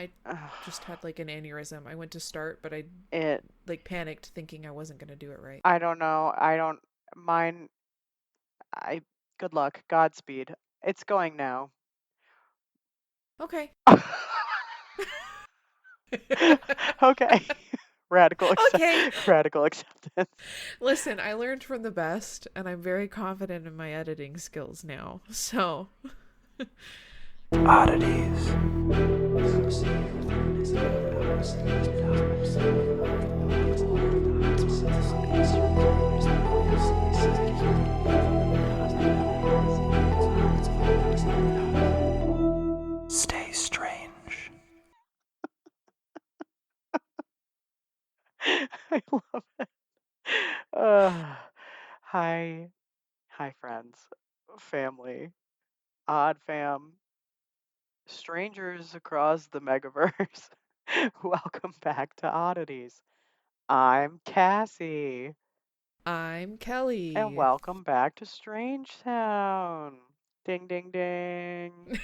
I just had like an aneurysm. I went to start, but I It, like panicked thinking I wasn't going to do it right. I don't know. Mine, I, good luck. Godspeed. It's going now. Okay. Okay. Okay. Radical acceptance. Listen, I learned from the best, and I'm very confident in my editing skills now. So, Oddities. Stay strange. I love it. Uh, hi, hi, friends, family, odd fam, strangers across the megaverse. Welcome back to Oddities. I'm Cassie, I'm and Kelly. welcome back to Strange Town. Ding, ding, ding.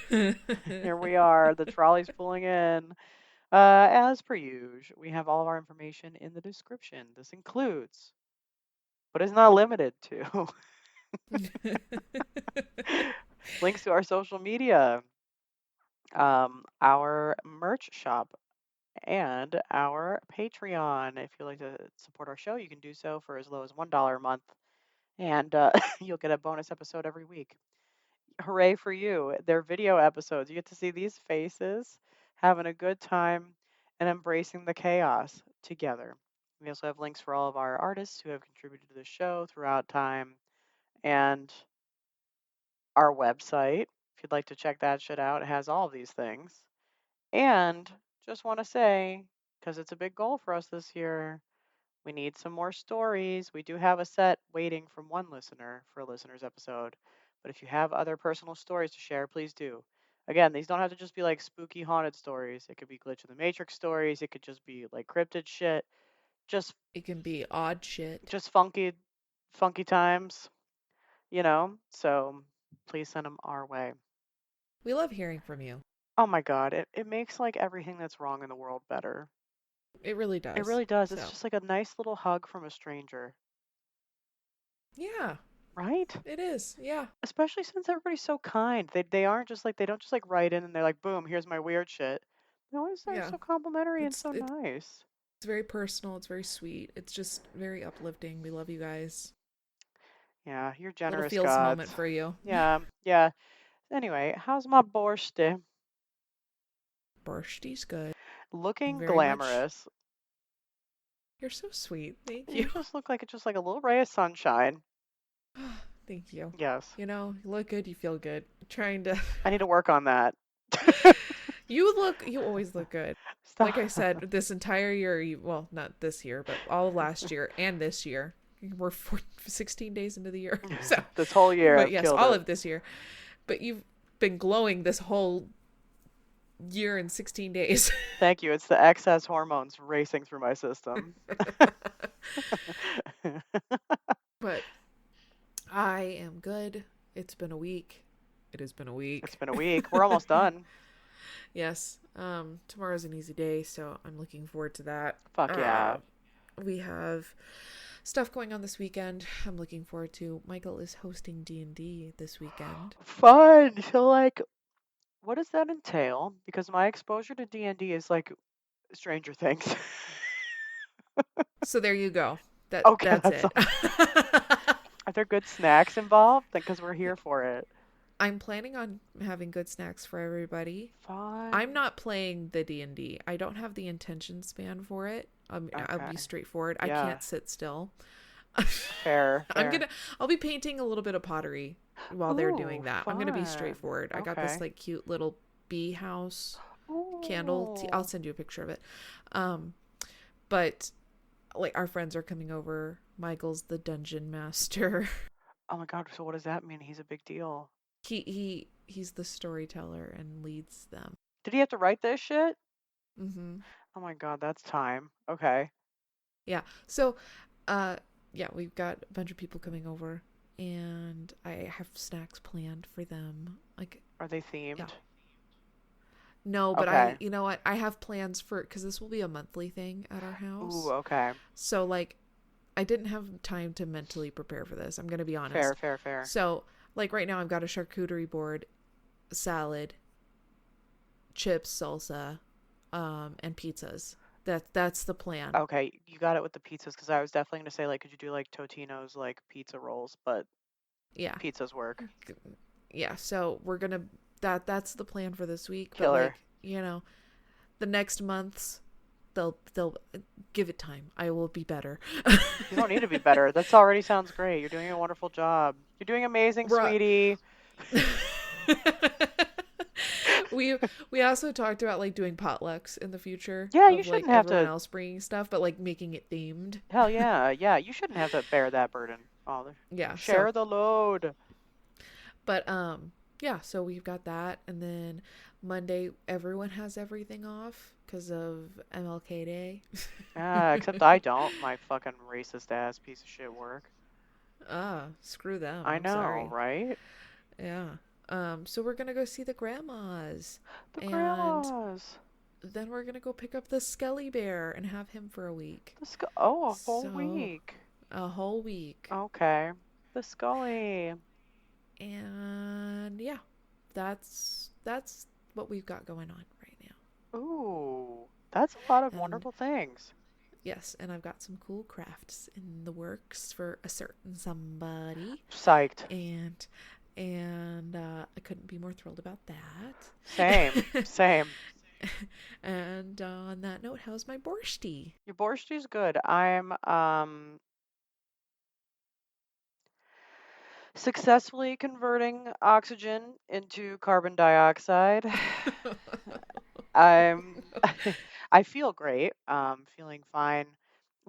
Here we are. The trolley's pulling in. As per usual, we have all of our information in the description. This includes, but is not limited to, links to our social media, our merch shop, and our Patreon. If you'd like to support our show, you can do so for as low as $1 a month, and you'll get a bonus episode every week. Hooray for you! They're video episodes. You get to see these faces having a good time and embracing the chaos together. We also have links for all of our artists who have contributed to the show throughout time and our website. If you'd like to check that shit out, it has all of these things. And just want to say, because it's a big goal for us this year, we need some more stories. We do have a set waiting from one listener for a listener's episode. But if you have other personal stories to share, please do. Again, these don't have to just be like spooky haunted stories. It could be glitch in the matrix stories. It could just be like cryptid shit. Just It can be odd shit. just funky times, you know? So please send them our way. We love hearing from you. Oh my god, it makes like everything that's wrong in the world better. It really It does. really does. It's So, just like a nice little hug from a stranger, yeah, right? it is. Yeah. Especially since everybody's so kind. They aren't just like they don't just like write in and they're like, boom, here's my weird shit. They always are Yeah. so complimentary and It's so it's nice. it's very personal. It's very sweet. It's just very uplifting. We love you guys. Yeah, you're Little generous feels gods. moment for you. Yeah, yeah. Anyway, how's my borscht? Borshti's good. Looking Very much. glamorous. You're so sweet. Thank You you. just look like it's just like a little ray of sunshine. Thank you. Yes. You know, you look good, you feel good. Trying to I need to work on that. you always look good. Stop. Like I said, this entire year, well, not this year, but all of last year and this year. We're 16 days into the year. So, This whole year but I've yes, killed all it. of this year. But you've been glowing this whole year and 16 days. Thank you. It's the excess hormones racing through my system. But I am good. It's been a week. It has been a It's week. been a week. We're almost done. Yes. Tomorrow's an easy day, so I'm looking forward to that. Fuck yeah. We have stuff going on this weekend. I'm looking forward to. Michael is hosting D&D this weekend. Fun. So like what does that entail? Because my exposure to D&D is like Stranger Things. So there you go. Okay, That's that's it. all. Are there good snacks involved? Because we're here for it. I'm planning on having good snacks for everybody. I'm Fun. not playing the D&D. I don't have the intention span for it. I'll be Okay. straightforward. I Yeah. can't sit still. Fair, I'm fair. gonna I'll be painting a little bit of pottery while they're Ooh, doing that. I'm gonna be fun. straightforward. I got this Okay. like cute little bee house candle. I'll Ooh. send you a picture of it. Um, but like our friends are coming over. Michael's the dungeon master. Oh my God. So what does that mean? He's a big deal. He's the storyteller and leads them. Did he have to write this shit? Mm-hmm. Oh my God, that's time. Okay. Yeah. So, uh, yeah, we've got a bunch of people coming over, and I have snacks planned for them. Like, Are they yeah, themed? No, but Okay. you know what? I have plans for, because this will be a monthly thing at our Ooh, house. okay. So, like, I didn't have time to mentally prepare for this. I'm going to be Fair, honest. fair, fair. So, like, right now I've got a charcuterie board, salad, chips, salsa, and pizzas. That's the plan. Okay, you got it with the pizzas because I was definitely gonna say like, could you do like Totino's like pizza rolls? But Yeah. pizzas work. Yeah, so we're going to that's the plan for this week, but Killer. like, the next months they'll give it time. I will be better. You don't need to be better. That's already sounds great. You're doing a wonderful job. You're doing amazing, We're sweetie. we we also talked about like doing potlucks in the future Yeah, you of like shouldn't have everyone to. else bringing stuff, but like making it themed. Hell yeah, yeah. You shouldn't have to bear that burden. Oh, Yeah, so share the load. but yeah, so we've got that, and then Monday everyone has everything off because of MLK Day. Except I don't. My fucking racist ass piece of shit work. Screw them. I I'm know, sorry. right? Yeah. So we're gonna go see the grandmas, The and grandmas. then we're gonna go pick up the Skelly Bear and have him for a week. Oh, a whole So week. a whole week. Okay. The Scully. And yeah, that's what we've got going on right now. Ooh, that's a lot of And wonderful things. yes, and I've got some cool crafts in the works for a certain somebody, Psyched. and I couldn't be more thrilled about Same, that. same. And on that note, how's my borscht? Your borscht is good. I'm successfully converting oxygen into carbon dioxide. I'm I feel great. Feeling fine.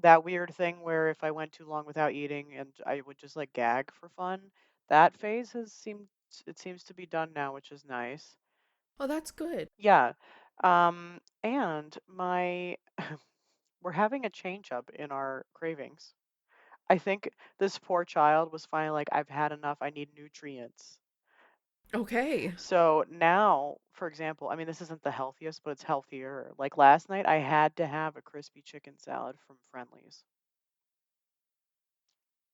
That weird thing where if I went too long without eating and I would just like gag for fun, that phase has seemed it seems to be done now, which is nice. Oh, that's good. Yeah. And my we're having a change up in our cravings. I think this poor child was finally like, I've had enough. I need nutrients. Okay. So now, for example, I mean, this isn't the healthiest, but it's healthier. Like last night, I had to have a crispy chicken salad from Friendly's.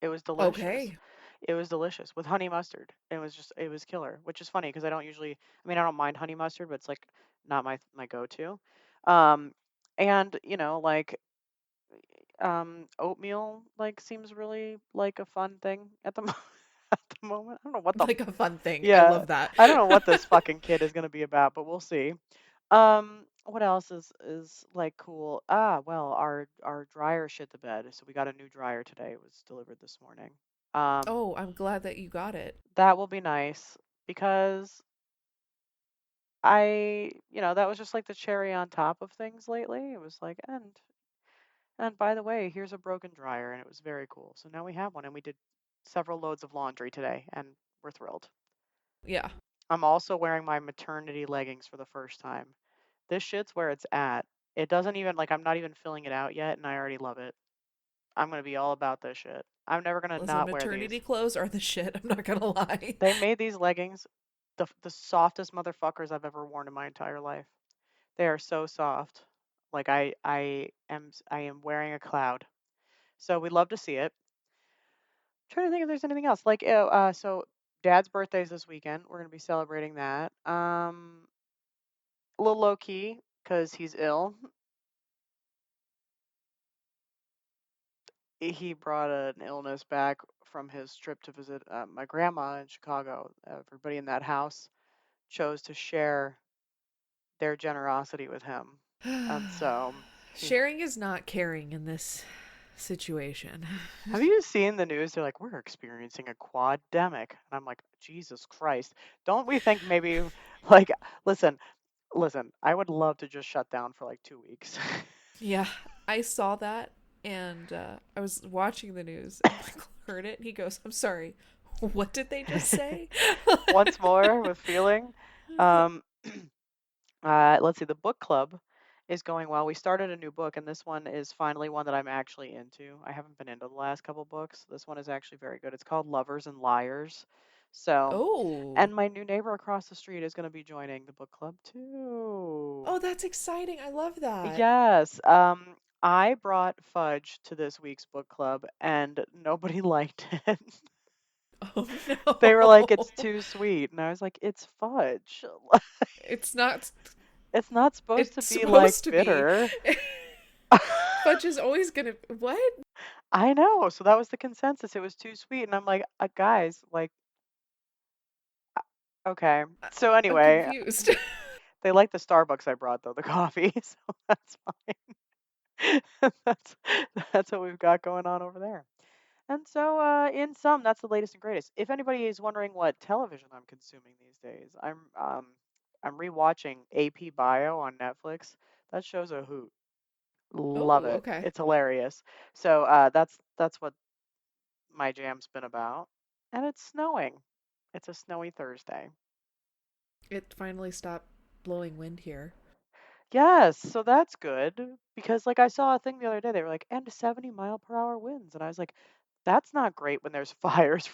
It was delicious. Okay. It was delicious with honey mustard. It was killer, which is funny because I don't usually, I mean, I don't mind honey mustard, but it's like not my go-to. Um, and like oatmeal like seems really like a fun thing at the at the moment. I don't know what the Like a fun thing. I yeah, love that. I don't know what this fucking kid is gonna be about, but we'll see. What else is like cool? Well, our dryer shit the bed, so we got a new dryer today. It was delivered this morning. Um, Oh, I'm glad that you got it. that will be nice because that was just like the cherry on top of things lately. It was like, and by the way, here's a broken dryer, and it was very cool. So now we have one, and we did several loads of laundry today, and we're thrilled. Yeah. I'm also wearing my maternity leggings for the first time. This shit's where it's at. It doesn't even like I'm not even filling it out yet, and I already love it. I'm gonna be all about this shit. I'm never gonna Listen, not wear maternity these. clothes are the shit. I'm not gonna lie. They made these leggings the softest motherfuckers I've ever worn in my entire life. They are so soft. Like I am wearing a cloud. So we'd love to see it. Trying to think if there's anything else. Like, so Dad's birthday's this weekend. We're gonna be celebrating that. A little low key because he's ill. He brought an illness back from his trip to visit my grandma in Chicago. Everybody in that house chose to share their generosity with him, and so he. Sharing is not caring in this situation. Have you seen the news? They're like, we're experiencing a quademic, and I'm like, Jesus Christ! Don't we think maybe like, listen, listen, I would love to just shut down for like 2 weeks. Yeah, I saw that, and I was watching the news, and Michael heard it, and he goes, "I'm sorry, what did they just say?" Once more with feeling. Um, let's see, the book club is going well. We started a new book, and this one is finally one that I'm actually into. I haven't been into the last couple books. This one is actually very good. It's called Lovers and Liars. So, Oh. and my new neighbor across the street is going to be joining the book club too. Oh, that's exciting. I love that. Yes. I brought fudge to this week's book club and nobody liked it. Oh They were like, it's no. too sweet. And I was like, it's fudge. It's not. It's not supposed to It's be like supposed to be. bitter. Fudge is always gonna. What? I know. So that was the consensus. It was too sweet. And I'm like, guys, like, okay. So I'm anyway, confused. they like the Starbucks I brought though, the coffee. So that's fine. that's that's what we've got going on over there. And so, in sum, that's the latest and greatest. If anybody is wondering what television I'm consuming these days, I'm rewatching AP Bio on Netflix. That show's a hoot. Love Oh, it. okay. It's hilarious. So that's what my jam's been about. And it's snowing. It's a snowy Thursday. It finally stopped blowing wind here. Yes, so that's good because like I saw a thing the other day. They were like, and 70-mile-per-hour winds, and I was like, that's not great when there's fires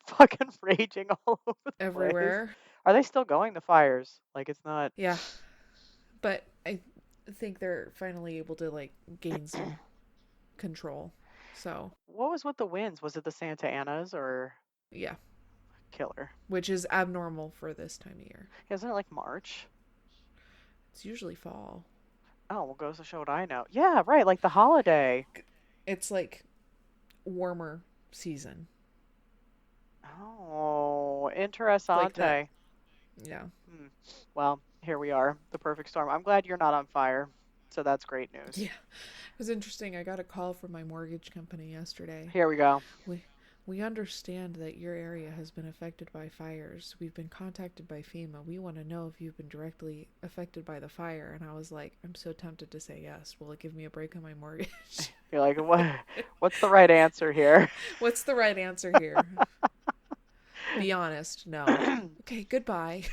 fucking raging all over the place. Everywhere. Are they still going, the fires? Like it's not. Yeah, but I think they're finally able to like gain some control. So, What was with the winds? Was it the Santa Anas or yeah, killer? which is abnormal for this time of year. Isn't it like March? It's usually fall. Oh, well, goes to show what I know. Yeah, right, like the holiday. It's like warmer season. Oh, Like that. interessante. Yeah. Hmm. Well, here we are, the perfect storm. I'm glad you're not on fire, so that's great news. Yeah. It was interesting. I got a call from my mortgage company yesterday. Here we go. We understand that your area has been affected by fires. We've been contacted by FEMA. We want to know if you've been directly affected by the fire. And I was like, I'm so tempted to say yes. Will it give me a break on my mortgage? You're like, what? What's the right answer here? What's the right answer here? Be honest. No. Okay, goodbye.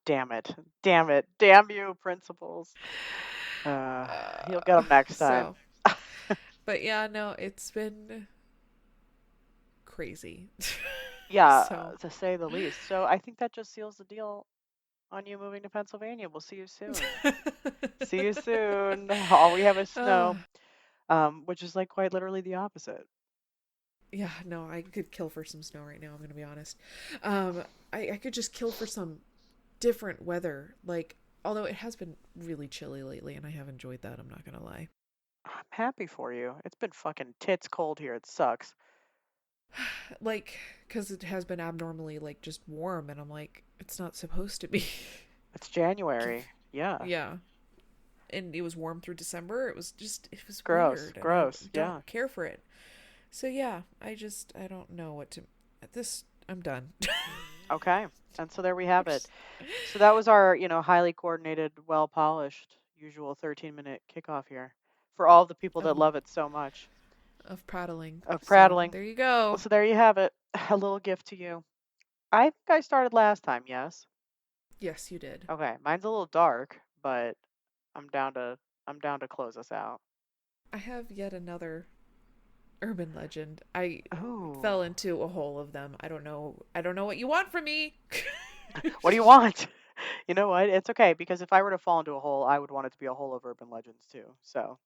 Damn it. Damn it. Damn you, principals. You'll get them next time. So, but yeah, no, it's been crazy. Yeah, So, to say the least. So I think that just seals the deal on you moving to Pennsylvania. We'll see you soon. See you soon. All we have is snow, which is like quite literally the opposite. yeah, no, I could kill for some snow right now, I'm gonna be honest. I could just kill for some different weather. Like, although it has been really chilly lately, and I have enjoyed that, I'm not gonna lie. I'm happy for you. It's been fucking tits cold here. It sucks. Like, because it has been abnormally, like, just warm, and I'm like, it's not supposed to be. It's January. Yeah. Yeah. And it was warm through December. It was Gross. weird, and I Gross. Yeah. don't care for it. So yeah, I don't know what to. At this, I'm done. Okay. And so there we have it. So that was our, highly coordinated, well polished, usual 13-minute kickoff here for all the people that of love it so much. of prattling. Of So prattling. there you go. So there you have it. A little gift to you. I think I started last time, yes? Yes, you did. Okay. Mine's a little dark, but I'm down to close us out. I have yet another urban legend. I Ooh. fell into a hole of them. I don't know what you want from me. What do you want? You know what? It's okay because if I were to fall into a hole, I would want it to be a hole of urban legends too. So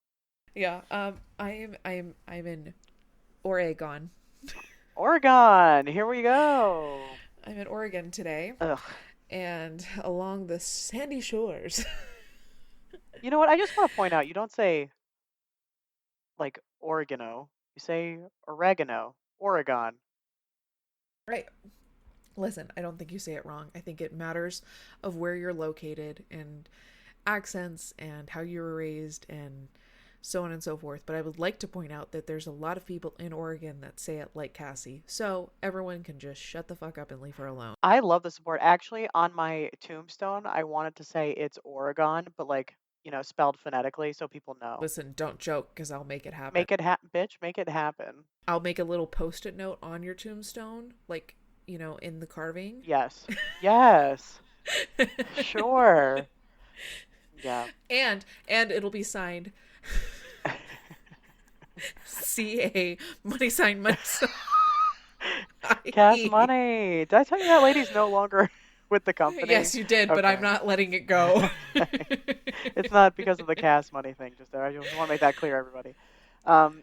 Yeah. I'm in Oregon. Oregon, here we go. I'm in Oregon today. Ugh. And along the sandy shores. You know what? I just want to point out, you don't say like oregano. You say oregano. Oregon. Right. Listen, I don't think you say it wrong. I think it matters of where you're located and accents and how you were raised and so on and so forth. But I would like to point out that there's a lot of people in Oregon that say it like Cassie. So everyone can just shut the fuck up and leave her alone. I love the support. Actually, on my tombstone, I wanted to say it's Oregon, but like, spelled phonetically so people know. Listen, don't joke because I'll make it happen. Make it happen, bitch. Make it happen. I'll make a little post-it note on your tombstone, like, in the carving. Yes. Yes. Sure. Yeah. And it'll be signed CA money sign. Cash money. Did I tell you that lady's no longer with the company? Yes, you did, but I'm Okay. not letting it go. It's not because of the cash money thing, just there. I just want to make that clear, everybody. Um,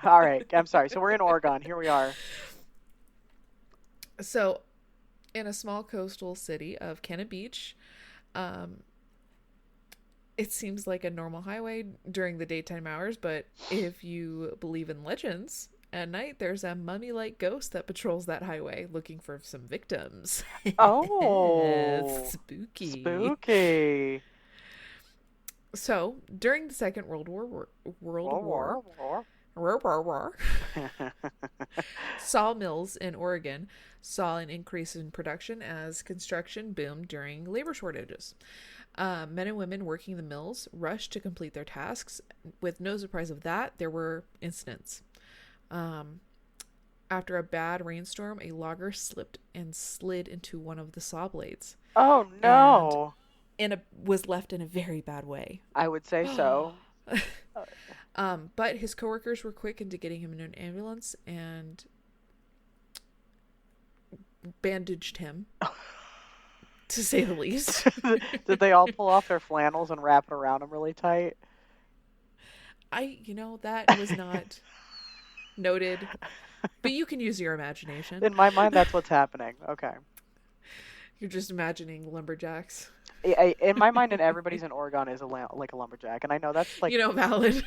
all right. I'm sorry. So we're in Oregon. Here we are. So, in a small coastal city of Cannon Beach, um, it seems like a normal highway during the daytime hours, but if you believe in legends, at night there's a mummy like ghost that patrols that highway looking for some victims. Oh, Spooky. spooky. So, during the Second World War, World War, War, war, war. war, war, war, sawmills in Oregon saw an increase in production as construction boomed during labor shortages. Men and women working the mills rushed to complete their tasks. With no surprise of that, there were incidents. Um, After a bad rainstorm, a logger slipped and slid into one of the saw blades Oh and no. was left in a very bad way. I would say so. Uh, But his coworkers were quick into getting him in an ambulance and bandaged him, to say the least. Did they all pull off their flannels and wrap it around them really tight? That was not noted, but you can use your imagination. In my mind, that's what's happening. Okay. You're just imagining lumberjacks. In my mind, and everybody's in Oregon is like a lumberjack, and I know that's like Valid.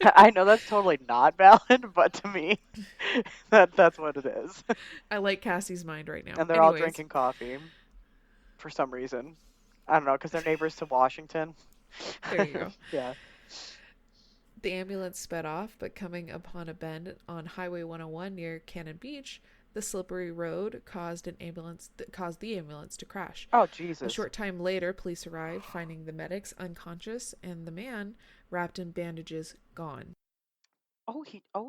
I know that's totally not valid, but to me, that's what it is. I like Cassie's mind right now. And they're all drinking coffee for some reason. I don't know, because they're neighbors to Washington. There you go. Yeah. The ambulance sped off, but coming upon a bend on Highway 101 near Cannon Beach, the slippery road caused the ambulance to crash. Oh, A Jesus. short time later, police arrived, finding the medics unconscious and the man, wrapped in bandages, gone.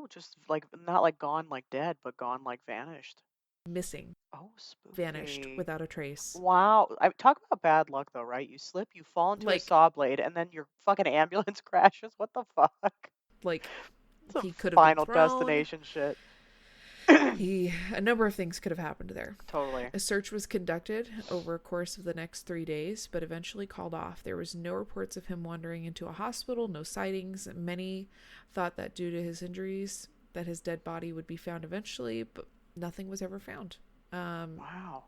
Just like not like gone like dead, but gone like vanished. Missing. Oh, Vanished spooky. without a trace. Wow. I talk about bad luck though, right? You slip, you fall into a Like, saw blade, and then your fucking ambulance crashes. What the fuck? like Some he could have been final thrown. destination shit. A number of things could have happened there. Totally. A search was conducted over a course of the next 3 days, but eventually called off. There was no reports of him wandering into a hospital, no sightings. Many thought that due to his injuries, that his dead body would be found eventually, but nothing was ever found. Wow.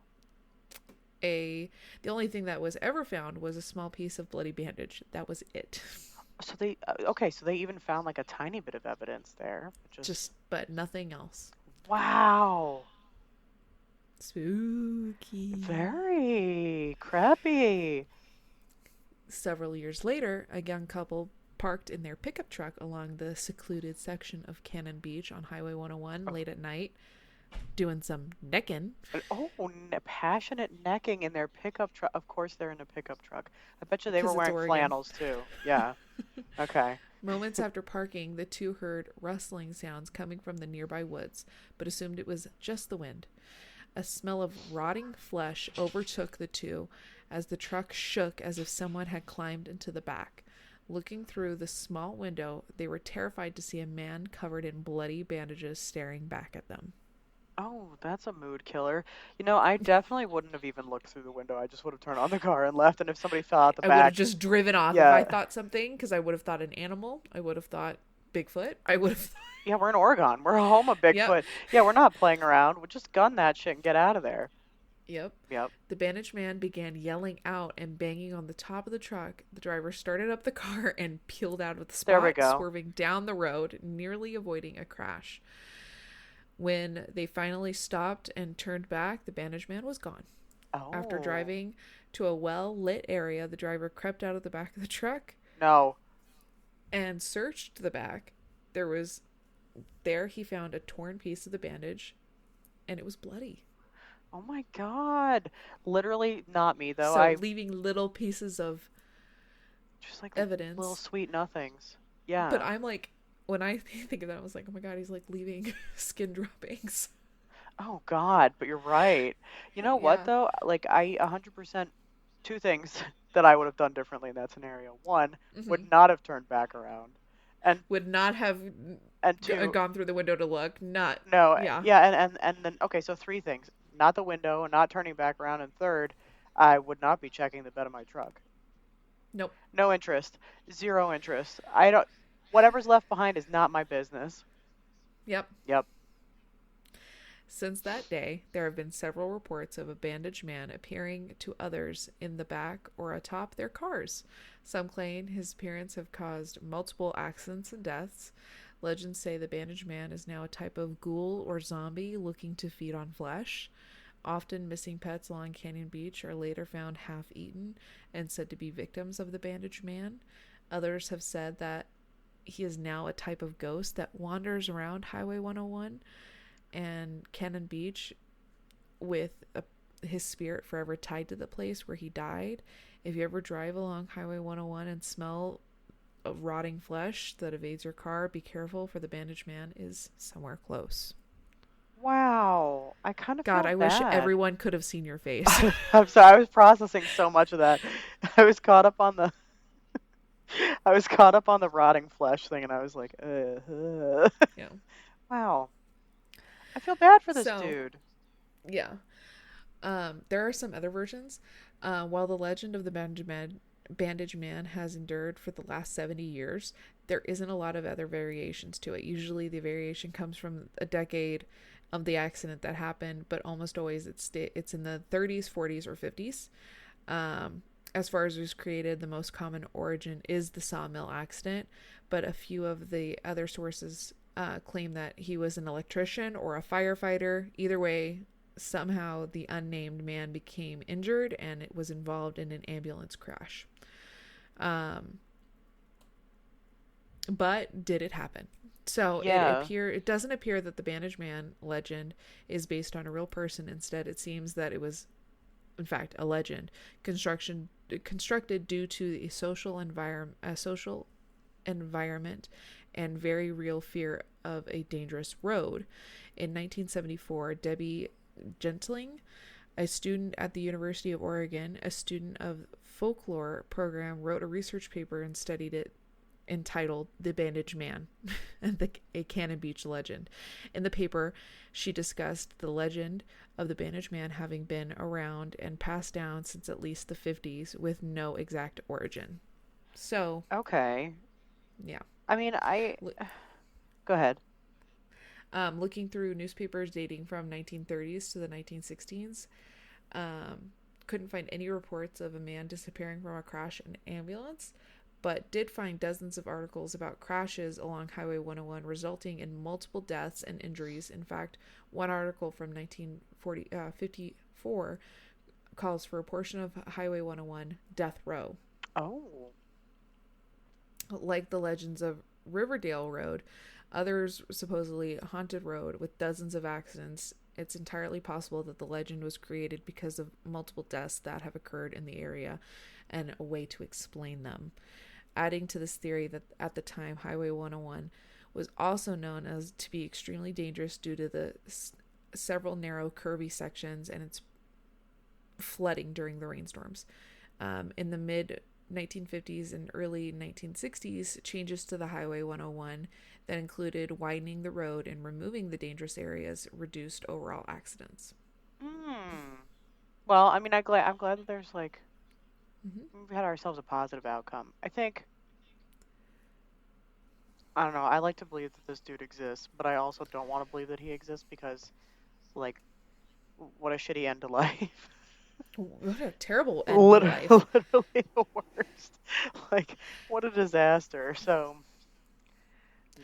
The only thing that was ever found was a small piece of bloody bandage. That was it. So they so they even found like a tiny bit of evidence there. But nothing else. Wow. Spooky. Very crappy. Several years later, a young couple parked in their pickup truck along the secluded section of Cannon Beach on Highway 101 late at night, doing some necking. Oh, passionate necking in their pickup truck. Of course, they're in a pickup truck. I bet you they were wearing flannels too. Yeah. Okay. Moments after parking, the two heard rustling sounds coming from the nearby woods, but assumed it was just the wind. A smell of rotting flesh overtook the two as the truck shook as if someone had climbed into the back. Looking through the small window, they were terrified to see a man covered in bloody bandages staring back at them. Oh, that's a mood killer. I definitely wouldn't have even looked through the window. I just would have turned on the car and left. And if somebody fell out the I would have back, just driven off if I thought something, because I would have thought an animal. I would have thought Bigfoot. I would have thought... Yeah, we're in Oregon. We're home of Bigfoot. Yep. Yeah, we're not playing around. We'll just gun that shit and get out of there. Yep. Yep. The Bandage Man began yelling out and banging on the top of the truck. The driver started up the car and peeled out of the spot, there we go. Swerving down the road, nearly avoiding a crash. When they finally stopped and turned back, the Bandage Man was gone. Oh. After driving to a well-lit area, the driver crept out of the back of the truck. No. And searched the back. There he found a torn piece of the bandage, and it was bloody. Oh my God. Literally not me, though. So leaving little pieces of just like evidence. Little sweet nothings. Yeah. But I'm like, when I think of that, I was like, oh my God, he's like leaving skin droppings. Oh God, but you're right. You know what, though? Like, I 100%, two things that I would have done differently in that scenario. One, would not have turned back around. and would not have two, gone through the window to look. Not, no, yeah, yeah, and then okay, so three things: not the window, not turning back around, and third, I would not be checking the bed of my truck. nope, No interest, zero interest. I don't. Whatever's left behind is not my business. yep. Yep. Since that day, there have been several reports of a bandaged man appearing to others in the back or atop their cars. Some claim his appearance have caused multiple accidents and deaths. Legends say the bandaged man is now a type of ghoul or zombie looking to feed on flesh. Often missing pets along Canyon Beach are later found half eaten and said to be victims of the bandaged man. Others have said that he is now a type of ghost that wanders around Highway 101 and Cannon Beach with his spirit forever tied to the place where he died. If you ever drive along Highway 101 and smell of rotting flesh that evades your car, be careful, for the bandaged man is somewhere close. Wow. I kind of God, feel I wish bad. everyone could have seen your face. I'm sorry. I was processing so much of that. I was caught up on the I was caught up on the rotting flesh thing, and I was like, Yeah. wow. I feel bad for this So, dude. yeah. There are some other versions. While the legend of the Bandage Man has endured for the last 70 years, there isn't a lot of other variations to it. Usually the variation comes from a decade of the accident that happened, but almost always it's in the 30s, 40s, or 50s. As far as was created, the most common origin is the sawmill accident, but a few of the other sources claim that he was an electrician or a firefighter. Either way, somehow the unnamed man became injured and it was involved in an ambulance crash. But did it happen? So Yeah. it doesn't appear that the Bandage Man legend is based on a real person. Instead, it seems that it was, in fact, a legend constructed due to a social environment and very real fear of a dangerous road. In 1974, Debbie Gentling, a student at the University of Oregon, a student of folklore program, wrote a research paper and studied it, entitled The Bandage Man and a Cannon Beach Legend. In the paper, she discussed the legend of the Bandage Man having been around and passed down since at least the 50s with no exact origin. So, Okay. yeah. I mean, go ahead. Looking through newspapers dating from 1930s to the 1960s, couldn't find any reports of a man disappearing from a crash in an ambulance, but did find dozens of articles about crashes along Highway 101 resulting in multiple deaths and injuries. In fact, one article from 1954 calls for a portion of Highway 101 death row. Oh. Like the legends of Riverdale Road, others supposedly haunted road with dozens of accidents. It's entirely possible that the legend was created because of multiple deaths that have occurred in the area and a way to explain them. Adding to this theory that at the time Highway 101 was also known as to be extremely dangerous due to the several narrow curvy sections and its flooding during the rainstorms. In the mid 1950s and early 1960s, changes to the Highway 101 that included widening the road and removing the dangerous areas reduced overall accidents. Hmm. Well, I mean, I'm glad that there's like Mm-hmm. we've had ourselves a positive outcome. I don't know. I like to believe that this dude exists, but I also don't want to believe that he exists because, like, what a shitty end to life. What a terrible end to Literally, life. literally the worst. Like, what a disaster. So,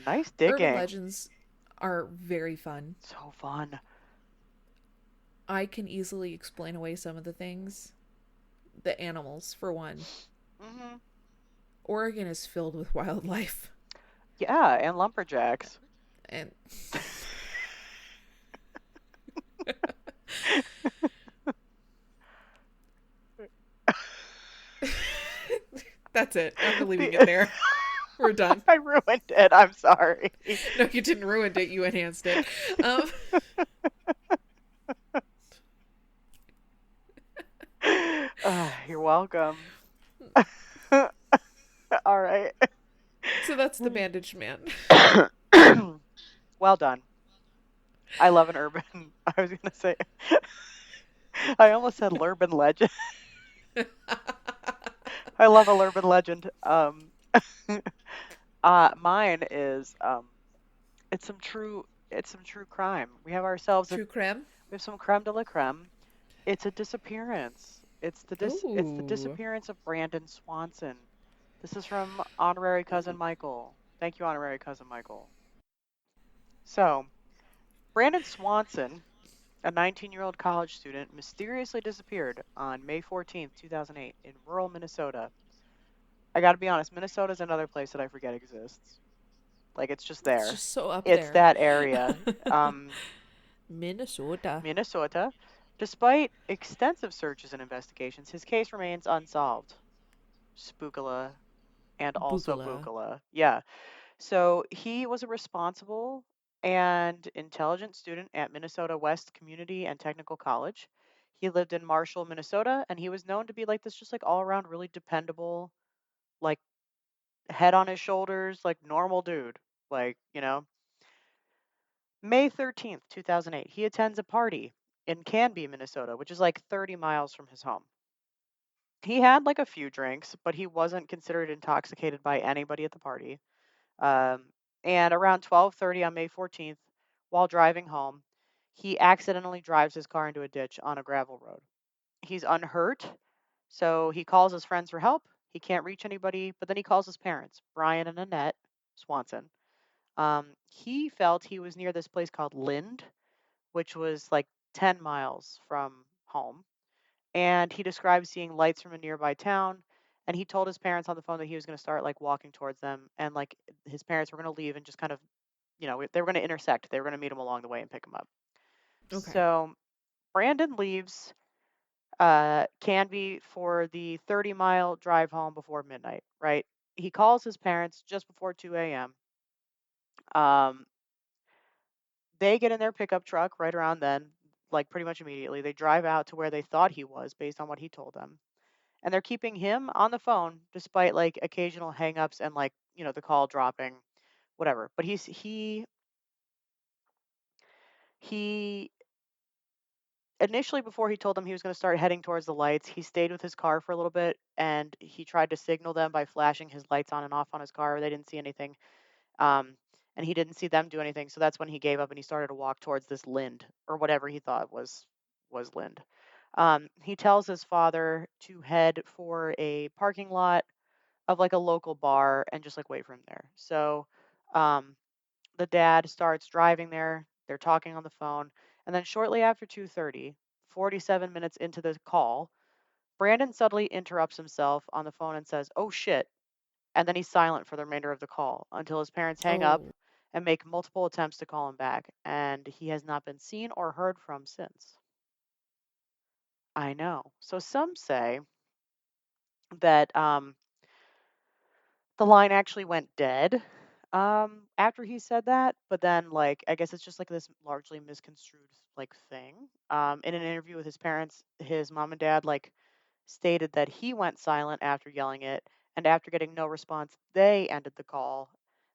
nice Urban digging. legends are very fun. So fun. I can easily explain away some of the things. The animals, for one. Hmm. Oregon is filled with wildlife. Yeah, and lumberjacks. And that's it. I'm leaving it The- there. We're done. I ruined it. I'm sorry. No, you didn't ruin it. You enhanced it. Um, You're welcome. All right. so That's the Bandage Man. Well done. I love an urban. I was gonna say. I almost said urban legend. I love a urban legend. Mine is it's some true crime. True crime. We have some creme de la creme. It's a disappearance. It's the Ooh. disappearance of Brandon Swanson. This is from honorary cousin Michael. Thank you, honorary cousin Michael. So, Brandon Swanson, a 19-year-old college student, mysteriously disappeared on May 14th, 2008, in rural Minnesota. I gotta be honest, Minnesota is another place that I forget exists. Like, it's just It's there. just so up It's there. that area. Minnesota. Minnesota. Despite extensive searches and investigations, his case remains unsolved. Spookala and also Bugala. Bookala. Yeah. So he was a responsible and intelligent student at Minnesota West Community and Technical College. He lived in Marshall, Minnesota, and he was known to be like this just like all around really dependable, like head on his shoulders, like normal dude. Like, May 13th, 2008, he attends a party in Canby, Minnesota, which is like 30 miles from his home. He had like a few drinks, but he wasn't considered intoxicated by anybody at the party. Um, and around 12:30 on May 14th, while driving home, he accidentally drives his car into a ditch on a gravel road. He's unhurt, so he calls his friends for help. He can't reach anybody, but then he calls his parents, Brian and Annette Swanson. He felt he was near this place called Lind, which was like 10 miles from home. And he described seeing lights from a nearby town. And he told his parents on the phone that he was going to start like walking towards them. And like his parents were going to leave and just kind of, they were going to intersect. They were going to meet him along the way and pick him up. Okay. So Brandon leaves Canby for the 30-mile drive home before midnight, right? He calls his parents just before 2 a.m. Um, they get in their pickup truck right around then, like pretty much immediately. They drive out to where they thought he was based on what he told them. And they're keeping him on the phone despite like occasional hangups and like, the call dropping, whatever. But he initially before he told them he was going to start heading towards the lights, he stayed with his car for a little bit and he tried to signal them by flashing his lights on and off on his car. They didn't see anything. Um, and he didn't see them do anything. So that's when he gave up and he started to walk towards this Lind or whatever he thought was Lind. He tells his father to head for a parking lot of like a local bar and just like wait for him there. So um, the dad starts driving there. They're talking on the phone, and then shortly after 2:30, 47 minutes into the call, Brandon suddenly interrupts himself on the phone and says, "Oh shit." And then he's silent for the remainder of the call until his parents hang up Oh. and make multiple attempts to call him back, and he has not been seen or heard from since. I know. So some say that the line actually went dead after he said that, but then like I guess it's just like this largely misconstrued like thing. In an interview with his parents, his mom and dad like stated that he went silent after yelling it, and after getting no response, they ended the call,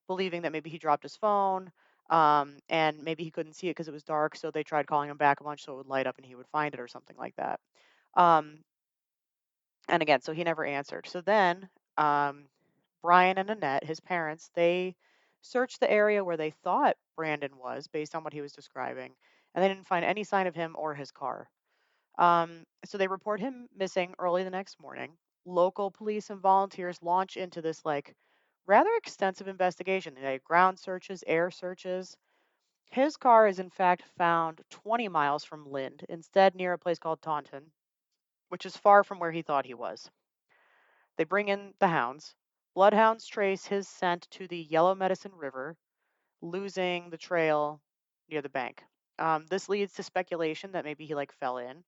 believing that maybe he dropped his phone, and maybe he couldn't see it because it was dark, so they tried calling him back a bunch so it would light up and he would find it or something like that. Um, and again, so he never answered. So then, um, Brian and Annette, his parents, they searched the area where they thought Brandon was based on what he was describing, and they didn't find any sign of him or his car. So they report him missing early the next morning. Local police and volunteers launch into this like rather extensive investigation. They had ground searches, air searches. His car is in fact found 20 miles from Lind, instead near a place called Taunton, which is far from where he thought he was. They bring in the hounds. Bloodhounds trace his scent to the Yellow Medicine River, losing the trail near the bank. This leads to speculation that maybe he like fell in,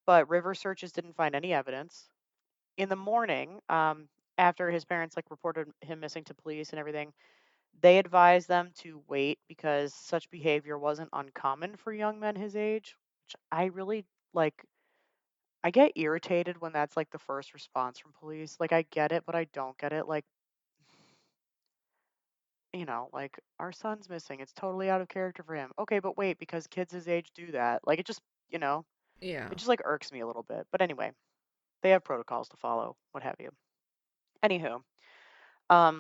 but river searches didn't find any evidence. In the morning, after his parents like reported him missing to police and everything, they advised them to wait because such behavior wasn't uncommon for young men his age, which I really like. I get irritated when that's like the first response from police. Like I get it, but I don't get it. Like like our son's missing. It's totally out of character for him. Okay, but wait, because kids his age do that. Like it just, Yeah. it just like irks me a little bit. But anyway, they have protocols to follow, what have you. Anywho,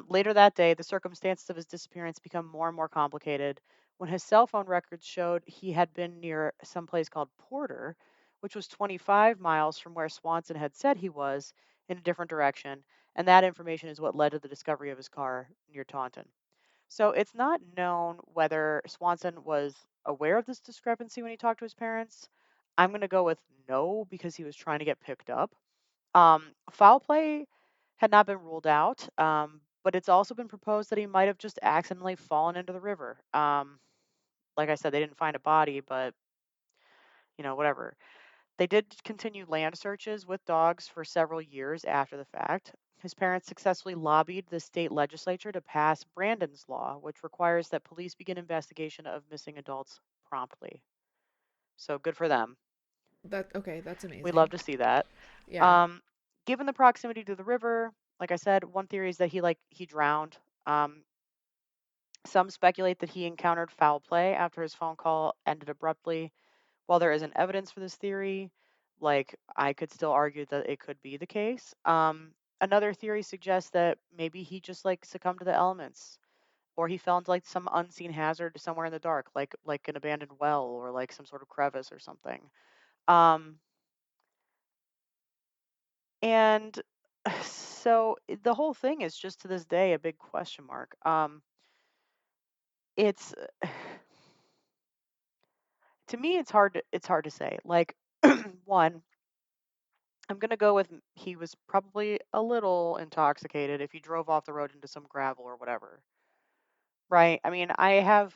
later that day, the circumstances of his disappearance become more and more complicated when his cell phone records showed he had been near some place called Porter, which was 25 miles from where Swanson had said he was in a different direction. And that information is what led to the discovery of his car near Taunton. So it's not known whether Swanson was aware of this discrepancy when he talked to his parents. I'm going to go with no because he was trying to get picked up. Foul play had not been ruled out, but it's also been proposed that he might have just accidentally fallen into the river. Like I said, they didn't find a body, but whatever. They did continue land searches with dogs for several years after the fact. His parents successfully lobbied the state legislature to pass Brandon's Law, which requires that police begin investigation of missing adults promptly. So good for them. That's We love amazing. to see that. Yeah. Um, Given the proximity to the river, like I said, one theory is that he drowned. Um, some speculate that he encountered foul play after his phone call ended abruptly. While there isn't evidence for this theory, like I could still argue that it could be the case. Another theory suggests that maybe he just like succumbed to the elements, or he fell into like some unseen hazard somewhere in the dark, like an abandoned well or like some sort of crevice or something. Um, and so the whole thing is just to this day a big question mark. It's to me it's hard to say. Like one, I'm gonna go with he was probably a little intoxicated if he drove off the road into some gravel or whatever. Right? I mean, I have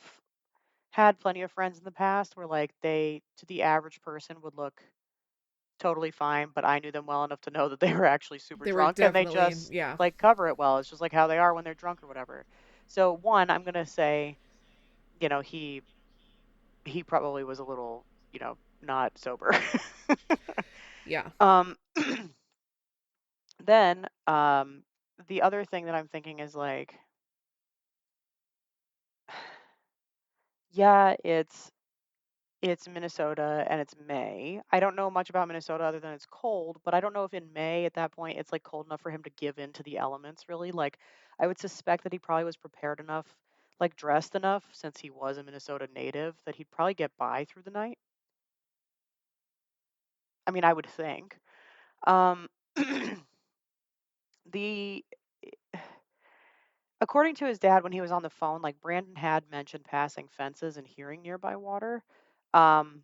had plenty of friends in the past where like they to the average person would look totally fine, but I knew them well enough to know that they were actually super They were drunk and they definitely, just yeah. like cover it well. It's just like how they are when they're drunk or whatever. So one, I'm gonna say, you know, he probably was a little, not sober. Yeah. um then the other thing that I'm thinking is like, yeah, it's Minnesota and it's May. I don't know much about Minnesota other than it's cold, but I don't know if in May at that point it's like cold enough for him to give in to the elements really. Like I would suspect that he probably was prepared enough, like dressed enough since he was a Minnesota native that he'd probably get by through the night. I mean, I would think. Um the According to his dad when he was on the phone, like Brandon had mentioned passing fences and hearing nearby water. Um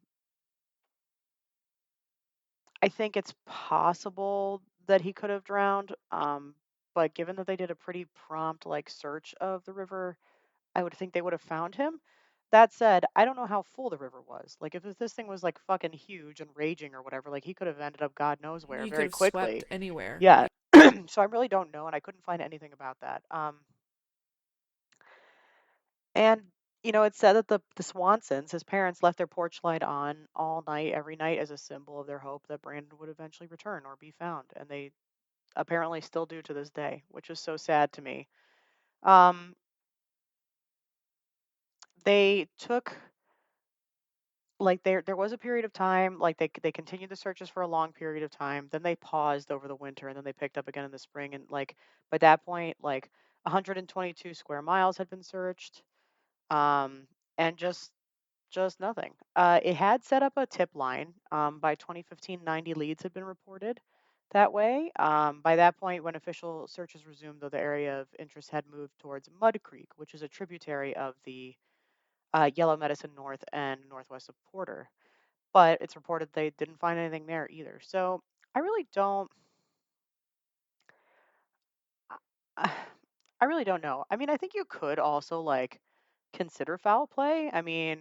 I think it's possible that he could have drowned, but given that they did a pretty prompt like search of the river, I would think they would have found him. That said, I don't know how full the river was. Like if this thing was like fucking huge and raging or whatever, like he could have ended up God knows where You could very have swept quickly. anywhere. Yeah. So I really don't know, and I couldn't find anything about that. And it's said that the Swansons, his parents, left their porch light on all night, every night, as a symbol of their hope that Brandon would eventually return or be found. And they apparently still do to this day, which is so sad to me. Um, they took like there was a period of time like they continued the searches for a long period of time. Then they paused over the winter, and then they picked up again in the spring. And like by that point, like 122 square miles had been searched, um, and just nothing. It had set up a tip line. By 2015, 90 leads had been reported that way. By that point, when official searches resumed, though, the area of interest had moved towards Mud Creek, which is a tributary of the Yellow Medicine north and northwest of Porter. But it's reported they didn't find anything there either. So I really don't. I really don't know. I mean, I think you could also like consider foul play. I mean,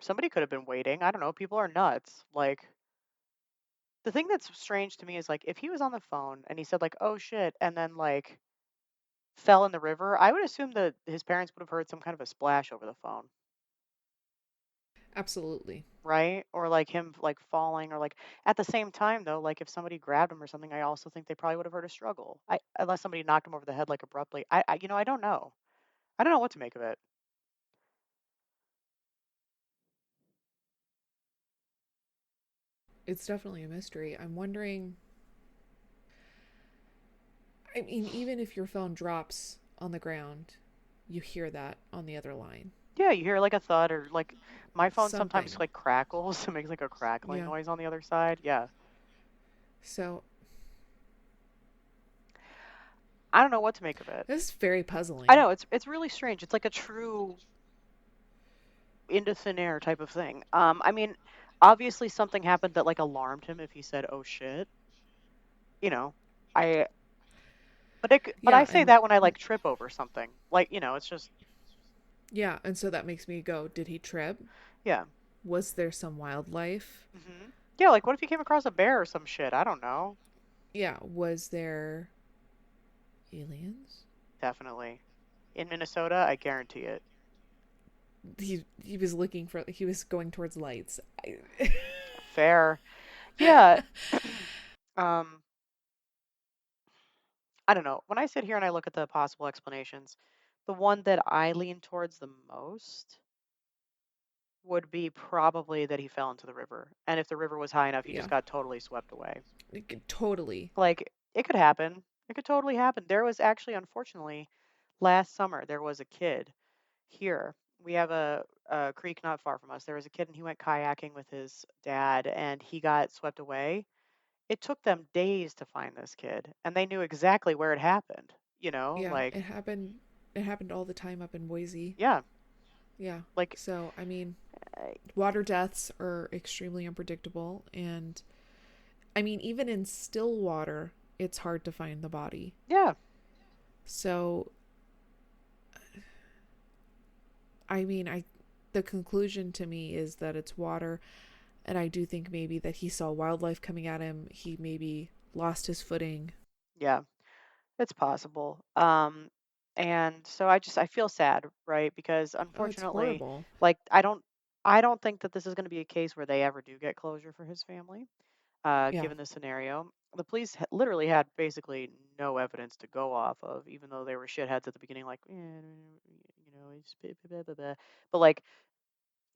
somebody could have been waiting. I don't know. People are nuts. Like, the thing that's strange to me is like if he was on the phone and he said like, "Oh shit," and then like fell in the river, I would assume that his parents would have heard some kind of a splash over the phone, Absolutely. right? Or like him like falling, or like at the same time though, like if somebody grabbed him or something, I also think they probably would have heard a struggle. Unless somebody knocked him over the head like abruptly. I don't know. I don't know what to make of it. It's definitely a mystery. I'm wondering. I mean, even if your phone drops on the ground, you hear that on the other line. Yeah, you hear like a thud or like my phone sometimes Something. like crackles. It makes like a crackling Yeah. noise on the other side. Yeah. So I don't know what to make of it. this is very I puzzling. know it's really strange. It's like a true into thin air type of thing. I mean, obviously something happened that like alarmed him if he said, "Oh shit," you know. I but I Yeah, say and that when I like trip over something. Like, it's just yeah, and so that makes me go, did he trip? yeah. Was there some wildlife? Yeah, like what if you came across a bear or some shit? I don't know. Yeah, was there aliens? Definitely. In Minnesota, I guarantee it. He was looking for he was going towards lights. Fair. Yeah. um I don't know. When I sit here and I look at the possible explanations, the one that I lean towards the most would be probably that he fell into the river. And if the river was high enough, he just Yeah, got totally swept away. totally. Like, it could happen. It could totally happen. There was actually, unfortunately, last summer, there was a kid here. We have a creek not far from us. There was a kid and he went kayaking with his dad and he got swept away. It took them days to find this kid and they knew exactly where it happened. Yeah, Like, it happened all the time up in Boise. yeah, Yeah. like, So, I mean, uh, water deaths are extremely unpredictable, and I mean, even in still water, it's hard to find the body. yeah, So, I mean, I the conclusion to me is that it's water, and I do think maybe that he saw wildlife coming at him. He maybe lost his footing. yeah, it's possible. And so I feel sad, right? Because Oh, it's unfortunately, horrible. like, I don't think that this is going to be a case where they ever do get closure for his family. Yeah. Given the scenario. The police literally had basically no evidence to go off of, even though they were shitheads at the beginning, like, it's blah, blah, blah. But like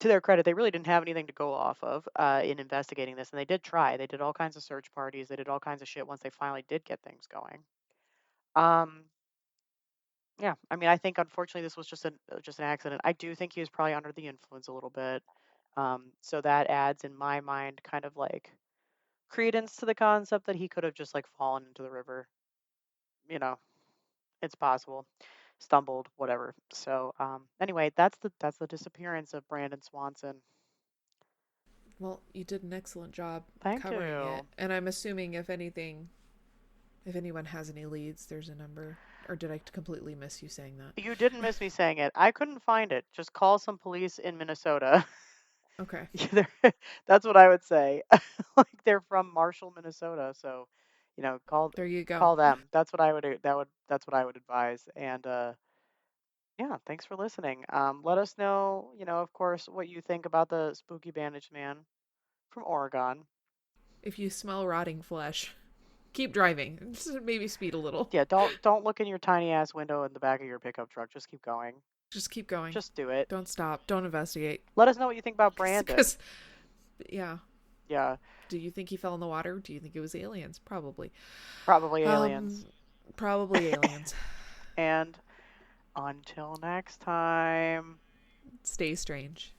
to their credit, they really didn't have anything to go off of in investigating this, and they did try. They did all kinds of search parties. They did all kinds of shit once they finally did get things going. Um, yeah, I mean, I think unfortunately this was just an accident. I do think he was probably under the influence a little bit. So that adds in my mind kind of like credence to the concept that he could have just like fallen into the river. You know, it's possible. Stumbled, whatever. So anyway, that's the disappearance of Brandon Swanson. Well, you did an excellent job Thank covering it, you. and I'm assuming if anything, if anyone has any leads, there's a number. Or did I completely miss you saying You didn't that? miss me saying it. I couldn't find it. Just call some police in Minnesota. Okay, That's what I would say. Like they're from Marshall, Minnesota, so call there you go. call them. That's what I would that's what I would advise. And yeah, thanks for listening. Let us know, of course, what you think about the spooky bandage man from Oregon. If you smell rotting flesh, keep driving. Just maybe speed a little. Yeah, don't look in your tiny ass window in the back of your pickup truck. Just keep going. Just keep going. Just do it. Don't stop. Don't investigate. Let us know what you think about Brandon. Because, yeah. Yeah, Do you think he fell in the water? Do you think it was aliens? Probably. probably aliens. Um, probably aliens. And until next time. Stay strange.